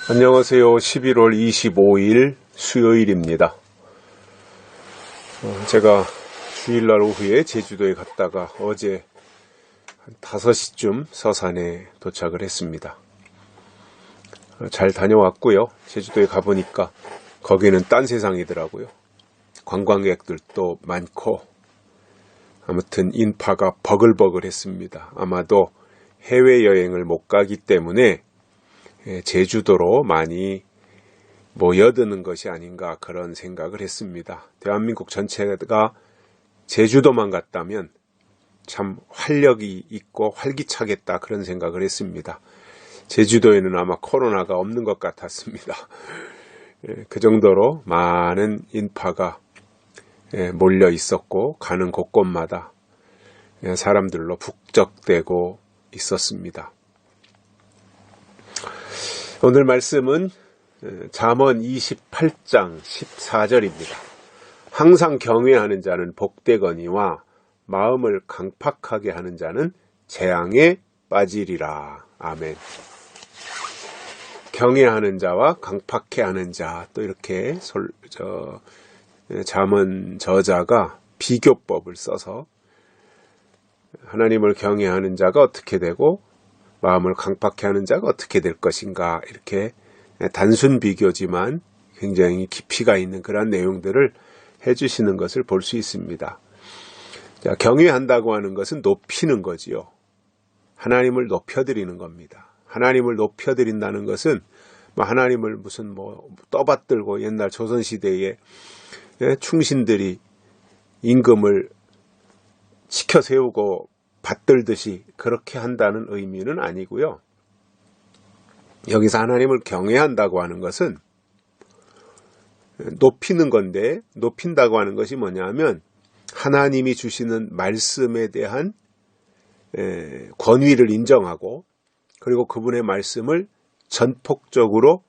안녕하세요. 11월 25일 수요일입니다. 제가 주일날 오후에 제주도에 갔다가 어제 한 5시쯤 서산에 도착을 했습니다. 잘 다녀왔고요. 제주도에 가보니까 거기는 딴 세상이더라고요. 관광객들도 많고 아무튼 인파가 버글버글했습니다. 아마도 해외여행을 못 가기 때문에 제주도로 많이 모여드는 것이 아닌가 그런 생각을 했습니다. 대한민국 전체가 제주도만 갔다면 참 활력이 있고 활기차겠다 그런 생각을 했습니다. 제주도에는 아마 코로나가 없는 것 같았습니다. 그 정도로 많은 인파가 몰려 있었고 가는 곳곳마다 사람들로 북적대고 있었습니다. 오늘 말씀은 잠언 28장 14절입니다. 항상 경외하는 자는 복되거니와 마음을 강팍하게 하는 자는 재앙에 빠지리라. 아멘. 경외하는 자와 강팍해 하는 자, 또 이렇게 잠언 저자가 비교법을 써서 하나님을 경외하는 자가 어떻게 되고 마음을 강팍해 하는 자가 어떻게 될 것인가, 이렇게 단순 비교지만 굉장히 깊이가 있는 그런 내용들을 해주시는 것을 볼 수 있습니다. 자, 경외한다고 하는 것은 높이는 거지요. 하나님을 높여드리는 겁니다. 하나님을 높여드린다는 것은 하나님을 무슨 떠받들고 옛날 조선시대에 충신들이 임금을 치켜 세우고 받들듯이 그렇게 한다는 의미는 아니고요. 여기서 하나님을 경외한다고 하는 것은 높이는 건데, 높인다고 하는 것이 뭐냐면 하나님이 주시는 말씀에 대한 권위를 인정하고, 그리고 그분의 말씀을 전폭적으로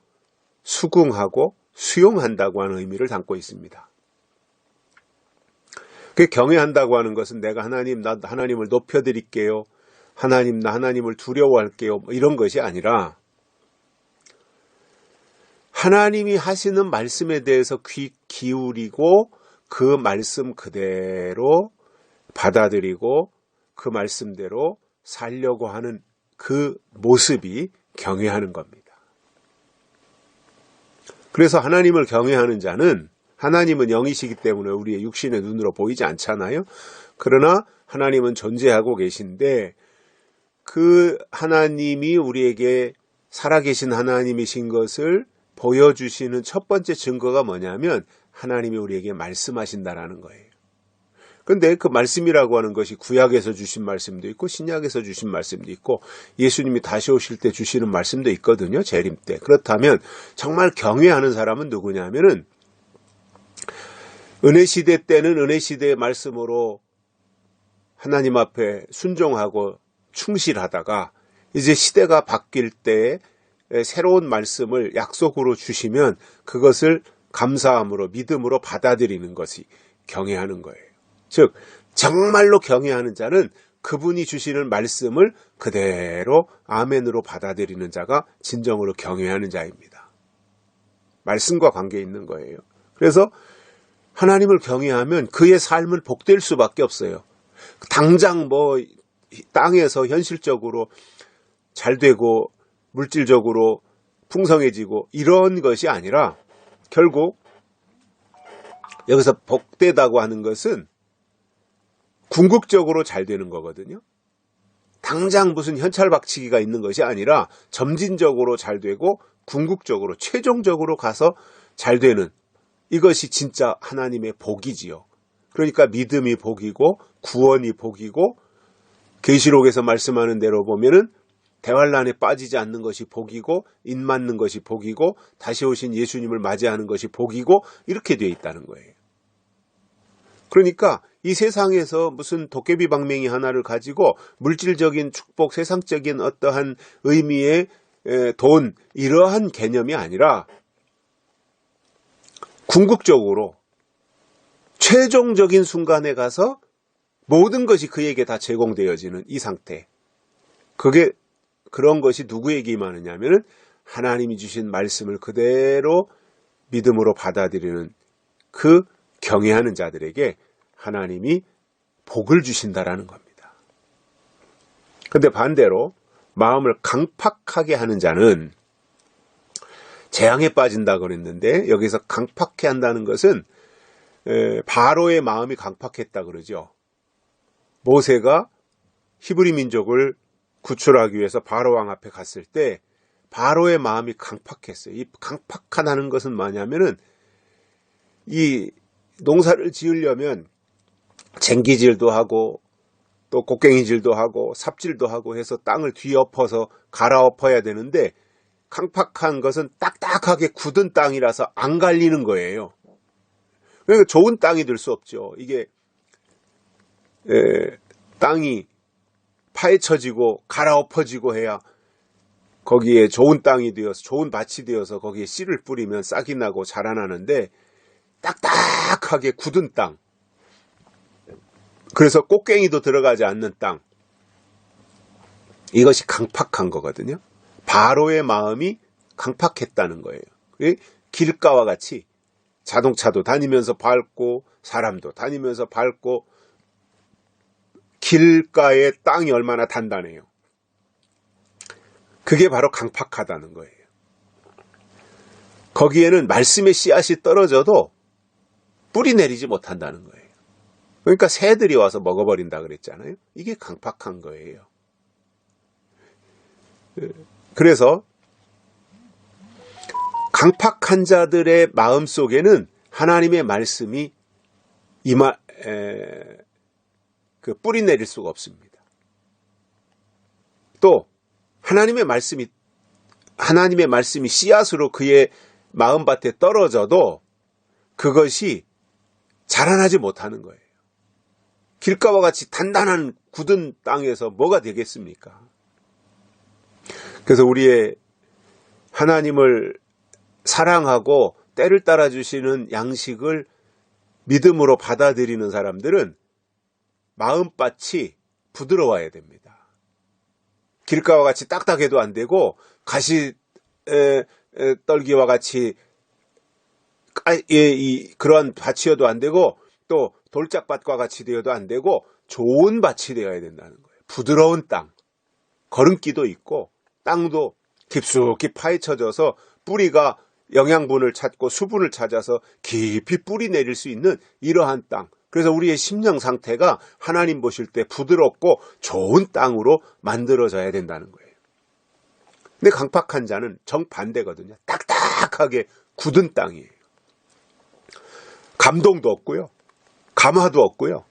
수긍하고 수용한다고 하는 의미를 담고 있습니다. 경외한다고 하는 것은 내가 나 하나님을 높여드릴게요, 나 하나님을 두려워할게요, 이런 것이 아니라 하나님이 하시는 말씀에 대해서 귀 기울이고 그 말씀 그대로 받아들이고 그 말씀대로 살려고 하는 그 모습이 경외하는 겁니다. 그래서 하나님을 경외하는 자는, 하나님은 영이시기 때문에 우리의 육신의 눈으로 보이지 않잖아요. 그러나 하나님은 존재하고 계신데, 그 하나님이 우리에게 살아계신 하나님이신 것을 보여주시는 첫 번째 증거가 뭐냐면 하나님이 우리에게 말씀하신다라는 거예요. 그런데 그 말씀이라고 하는 것이 구약에서 주신 말씀도 있고 신약에서 주신 말씀도 있고 예수님이 다시 오실 때 주시는 말씀도 있거든요. 재림 때. 그렇다면 정말 경외하는 사람은 누구냐면은 은혜시대 때는 은혜시대의 말씀으로 하나님 앞에 순종하고 충실하다가 이제 시대가 바뀔 때 새로운 말씀을 약속으로 주시면 그것을 감사함으로 믿음으로 받아들이는 것이 경외하는 거예요. 즉 정말로 경외하는 자는 그분이 주시는 말씀을 그대로 아멘으로 받아들이는 자가 진정으로 경외하는 자입니다. 말씀과 관계 있는 거예요. 그래서 하나님을 경외하면 그의 삶은 복될 수밖에 없어요. 당장 땅에서 현실적으로 잘 되고 물질적으로 풍성해지고 이런 것이 아니라 결국 여기서 복되다고 하는 것은 궁극적으로 잘 되는 거거든요. 당장 무슨 현찰박치기가 있는 것이 아니라 점진적으로 잘 되고 궁극적으로 최종적으로 가서 잘 되는, 이것이 진짜 하나님의 복이지요. 그러니까 믿음이 복이고 구원이 복이고 계시록에서 말씀하는 대로 보면은 대환란에 빠지지 않는 것이 복이고 인 맞는 것이 복이고 다시 오신 예수님을 맞이하는 것이 복이고 이렇게 되어 있다는 거예요. 그러니까 이 세상에서 무슨 도깨비 방맹이 하나를 가지고 물질적인 축복, 세상적인 어떠한 의미의 돈, 이러한 개념이 아니라 궁극적으로 최종적인 순간에 가서 모든 것이 그에게 다 제공되어지는 이 상태. 그런 것이 누구에게 임하느냐면 하나님이 주신 말씀을 그대로 믿음으로 받아들이는 그 경외하는 자들에게 하나님이 복을 주신다라는 겁니다. 그런데 반대로 마음을 강팍하게 하는 자는 재앙에 빠진다고 그랬는데, 여기서 강팍해 한다는 것은 바로의 마음이 강팍했다 그러죠. 모세가 히브리 민족을 구출하기 위해서 바로 왕 앞에 갔을 때 바로의 마음이 강팍했어요. 이 강팍하다는 것은 뭐냐면은, 이 농사를 지으려면 쟁기질도 하고 또 곡괭이질도 하고 삽질도 하고 해서 땅을 뒤엎어서 갈아엎어야 되는데, 강팍한 것은 딱딱하게 굳은 땅이라서 안 갈리는 거예요. 그러니까 좋은 땅이 될 수 없죠. 이게 땅이 파헤쳐지고 갈아엎어지고 해야 거기에 좋은 땅이 되어서, 좋은 밭이 되어서 거기에 씨를 뿌리면 싹이 나고 자라나는데, 딱딱하게 굳은 땅, 그래서 꽃갱이도 들어가지 않는 땅, 이것이 강팍한 거거든요. 바로의 마음이 강팍했다는 거예요. 길가와 같이 자동차도 다니면서 밟고 사람도 다니면서 밟고, 길가의 땅이 얼마나 단단해요. 그게 바로 강팍하다는 거예요. 거기에는 말씀의 씨앗이 떨어져도 뿌리 내리지 못한다는 거예요. 그러니까 새들이 와서 먹어버린다 그랬잖아요. 이게 강팍한 거예요. 그래서 강팍한 자들의 마음 속에는 하나님의 말씀이 뿌리 내릴 수가 없습니다. 또 하나님의 말씀이 씨앗으로 그의 마음밭에 떨어져도 그것이 자라나지 못하는 거예요. 길가와 같이 단단한 굳은 땅에서 뭐가 되겠습니까? 그래서 우리의 하나님을 사랑하고 때를 따라 주시는 양식을 믿음으로 받아들이는 사람들은 마음밭이 부드러워야 됩니다. 길가와 같이 딱딱해도 안 되고, 가시 떨기와 같이 그러한 밭이어도 안 되고, 또 돌짝밭과 같이 되어도 안 되고, 좋은 밭이 되어야 된다는 거예요. 부드러운 땅, 거름기도 있고 땅도 깊숙이 파헤쳐져서 뿌리가 영양분을 찾고 수분을 찾아서 깊이 뿌리 내릴 수 있는 이러한 땅. 그래서 우리의 심령 상태가 하나님 보실 때 부드럽고 좋은 땅으로 만들어져야 된다는 거예요. 근데 강팍한 자는 정반대거든요. 딱딱하게 굳은 땅이에요. 감동도 없고요, 감화도 없고요,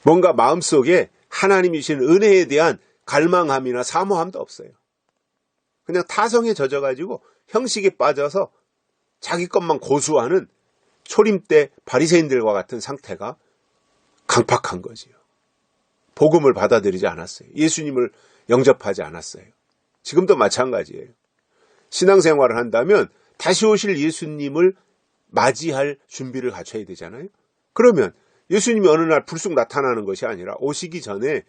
뭔가 마음속에 하나님이 주신 은혜에 대한 갈망함이나 사모함도 없어요. 그냥 타성에 젖어가지고 형식에 빠져서 자기 것만 고수하는 초림 때 바리새인들과 같은 상태가 강팍한 거지요. 복음을 받아들이지 않았어요. 예수님을 영접하지 않았어요. 지금도 마찬가지예요. 신앙생활을 한다면 다시 오실 예수님을 맞이할 준비를 갖춰야 되잖아요. 그러면 예수님이 어느 날 불쑥 나타나는 것이 아니라 오시기 전에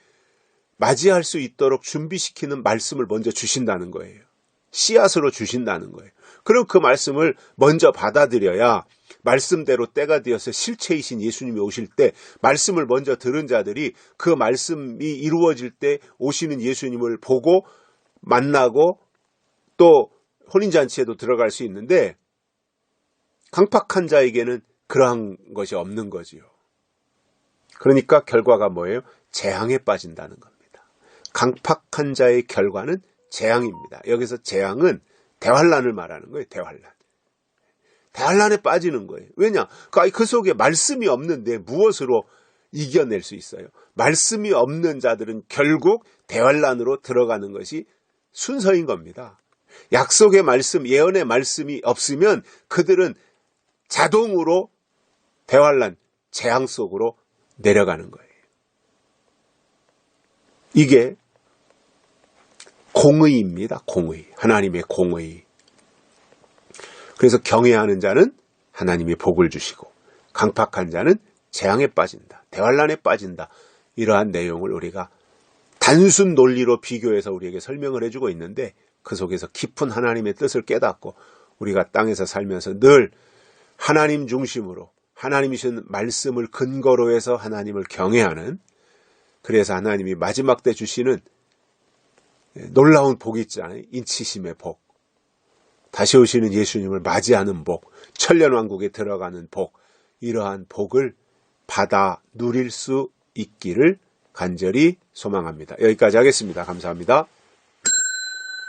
맞이할 수 있도록 준비시키는 말씀을 먼저 주신다는 거예요. 씨앗으로 주신다는 거예요. 그럼 그 말씀을 먼저 받아들여야 말씀대로 때가 되어서 실체이신 예수님이 오실 때 말씀을 먼저 들은 자들이 그 말씀이 이루어질 때 오시는 예수님을 보고 만나고 또 혼인잔치에도 들어갈 수 있는데, 강팍한 자에게는 그러한 것이 없는 거지요. 그러니까 결과가 뭐예요? 재앙에 빠진다는 겁니다. 강팍한 자의 결과는 재앙입니다. 여기서 재앙은 대환란을 말하는 거예요. 대환란에 빠지는 거예요. 왜냐? 그 속에 말씀이 없는데 무엇으로 이겨낼 수 있어요? 말씀이 없는 자들은 결국 대환란으로 들어가는 것이 순서인 겁니다. 약속의 말씀, 예언의 말씀이 없으면 그들은 자동으로 대환란, 재앙 속으로 내려가는 거예요. 이게 공의입니다. 공의. 하나님의 공의. 그래서 경외하는 자는 하나님이 복을 주시고, 강팍한 자는 재앙에 빠진다, 대환란에 빠진다. 이러한 내용을 우리가 단순 논리로 비교해서 우리에게 설명을 해주고 있는데, 그 속에서 깊은 하나님의 뜻을 깨닫고 우리가 땅에서 살면서 늘 하나님 중심으로 하나님이신 말씀을 근거로 해서 하나님을 경외하는, 그래서 하나님이 마지막 때 주시는 놀라운 복이 있잖아요. 인치심의 복, 다시 오시는 예수님을 맞이하는 복, 천년왕국에 들어가는 복, 이러한 복을 받아 누릴 수 있기를 간절히 소망합니다. 여기까지 하겠습니다. 감사합니다.